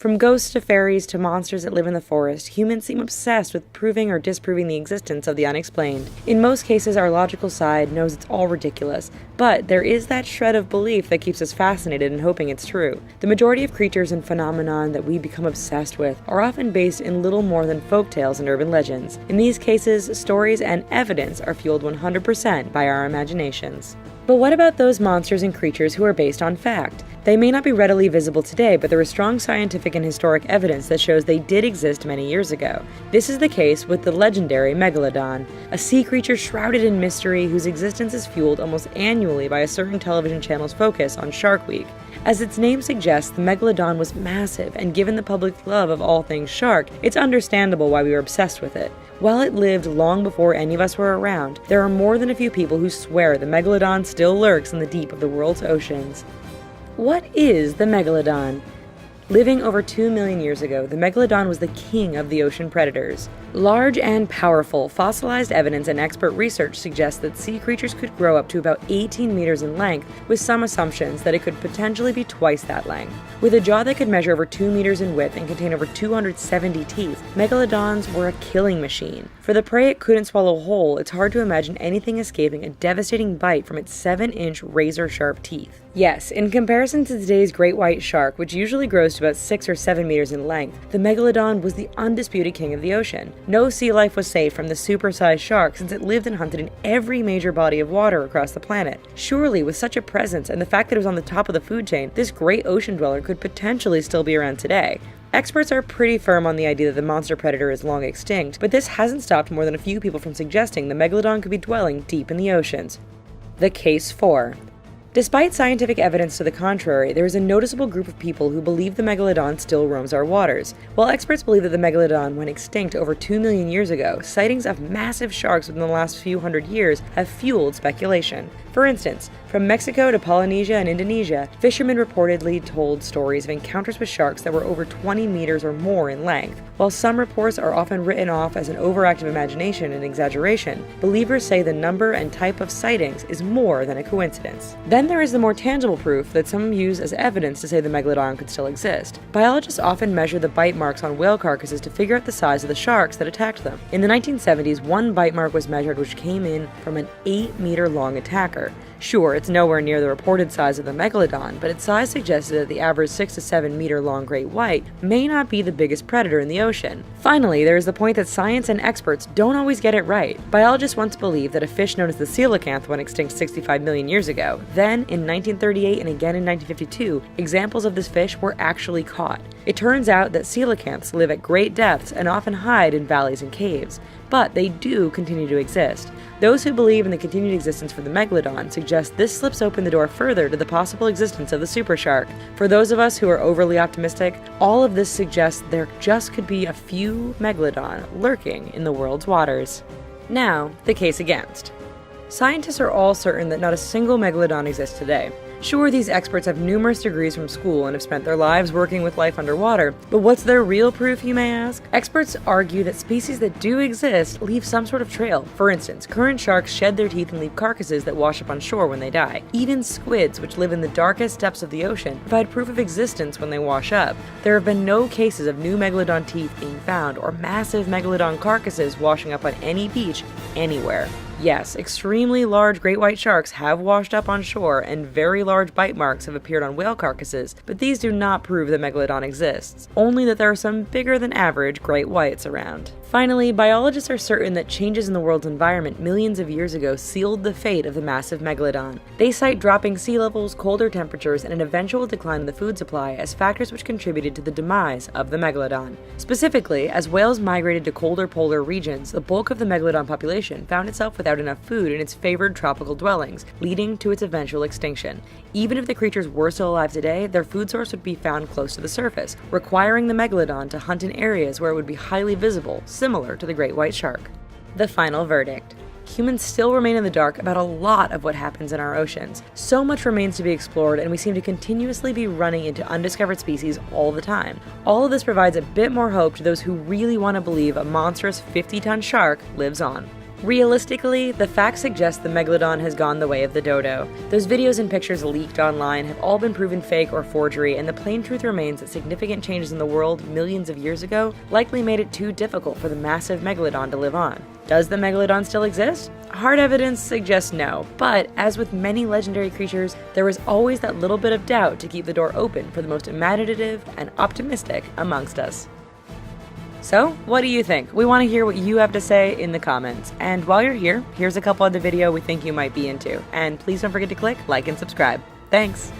From ghosts to fairies to monsters that live in the forest, humans seem obsessed with proving or disproving the existence of the unexplained. In most cases, our logical side knows it's all ridiculous, but there is that shred of belief that keeps us fascinated and hoping it's true. The majority of creatures and phenomenon that we become obsessed with are often based in little more than folktales and urban legends. In these cases, stories and evidence are fueled 100% by our imaginations. But what about those monsters and creatures who are based on fact? They may not be readily visible today, but there is strong scientific and historic evidence that shows they did exist many years ago. This is the case with the legendary Megalodon, a sea creature shrouded in mystery whose existence is fueled almost annually by a certain television channel's focus on Shark Week. As its name suggests, the Megalodon was massive, and given the public's love of all things shark, it's understandable why we were obsessed with it. While it lived long before any of us were around, there are more than a few people who swear the Megalodon still lurks in the deep of the world's oceans. What is the Megalodon? Living over 2 million years ago, the Megalodon was the king of the ocean predators. Large and powerful, fossilized evidence and expert research suggests that sea creatures could grow up to about 18 meters in length, with some assumptions that it could potentially be twice that length. With a jaw that could measure over 2 meters in width and contain over 270 teeth, Megalodons were a killing machine. For the prey it couldn't swallow whole, it's hard to imagine anything escaping a devastating bite from its 7-inch razor-sharp teeth. Yes, in comparison to today's great white shark, which usually grows to about 6 or 7 meters in length, the Megalodon was the undisputed king of the ocean. No sea life was safe from the supersized shark since it lived and hunted in every major body of water across the planet. Surely, with such a presence and the fact that it was on the top of the food chain, this great ocean dweller could potentially still be around today. Experts are pretty firm on the idea that the monster predator is long extinct, but this hasn't stopped more than a few people from suggesting the Megalodon could be dwelling deep in the oceans. The Case for. Despite scientific evidence to the contrary, there is a noticeable group of people who believe the Megalodon still roams our waters. While experts believe that the Megalodon went extinct over 2 million years ago, sightings of massive sharks within the last few hundred years have fueled speculation. For instance, from Mexico to Polynesia and Indonesia, fishermen reportedly told stories of encounters with sharks that were over 20 meters or more in length. While some reports are often written off as an overactive imagination and exaggeration, believers say the number and type of sightings is more than a coincidence. Then there is the more tangible proof that some use as evidence to say the Megalodon could still exist. Biologists often measure the bite marks on whale carcasses to figure out the size of the sharks that attacked them. In the 1970s, one bite mark was measured which came in from an 8-meter-long attacker. Sure, it's nowhere near the reported size of the Megalodon, but its size suggested that the average 6 to 7 meter long great white may not be the biggest predator in the ocean. Finally, there is the point that science and experts don't always get it right. Biologists once believed that a fish known as the coelacanth went extinct 65 million years ago. Then, in 1938 and again in 1952, examples of this fish were actually caught. It turns out that coelacanths live at great depths and often hide in valleys and caves, but they do continue to exist. Those who believe in the continued existence for the Megalodon suggest this slips open the door further to the possible existence of the super shark. For those of us who are overly optimistic, all of this suggests there just could be a few Megalodon lurking in the world's waters. Now, the case against. Scientists are all certain that not a single Megalodon exists today. Sure, these experts have numerous degrees from school and have spent their lives working with life underwater, but what's their real proof, you may ask? Experts argue that species that do exist leave some sort of trail. For instance, current sharks shed their teeth and leave carcasses that wash up on shore when they die. Even squids, which live in the darkest depths of the ocean, provide proof of existence when they wash up. There have been no cases of new Megalodon teeth being found or massive Megalodon carcasses washing up on any beach anywhere. Yes, extremely large great white sharks have washed up on shore, and very large bite marks have appeared on whale carcasses, but these do not prove that Megalodon exists, only that there are some bigger than average great whites around. Finally, biologists are certain that changes in the world's environment millions of years ago sealed the fate of the massive Megalodon. They cite dropping sea levels, colder temperatures, and an eventual decline in the food supply as factors which contributed to the demise of the Megalodon. Specifically, as whales migrated to colder polar regions, the bulk of the Megalodon population found itself without enough food in its favored tropical dwellings, leading to its eventual extinction. Even if the creatures were still alive today, their food source would be found close to the surface, requiring the Megalodon to hunt in areas where it would be highly visible, similar to the great white shark. The final verdict. Humans still remain in the dark about a lot of what happens in our oceans. So much remains to be explored, and we seem to continuously be running into undiscovered species all the time. All of this provides a bit more hope to those who really want to believe a monstrous 50-ton shark lives on. Realistically, the facts suggest the Megalodon has gone the way of the dodo. Those videos and pictures leaked online have all been proven fake or forgery, and the plain truth remains that significant changes in the world millions of years ago likely made it too difficult for the massive Megalodon to live on. Does the Megalodon still exist? Hard evidence suggests no, but as with many legendary creatures, there is always that little bit of doubt to keep the door open for the most imaginative and optimistic amongst us. So, what do you think? We want to hear what you have to say in the comments. And while you're here, here's a couple of the video we think you might be into. And please don't forget to click like and subscribe. Thanks!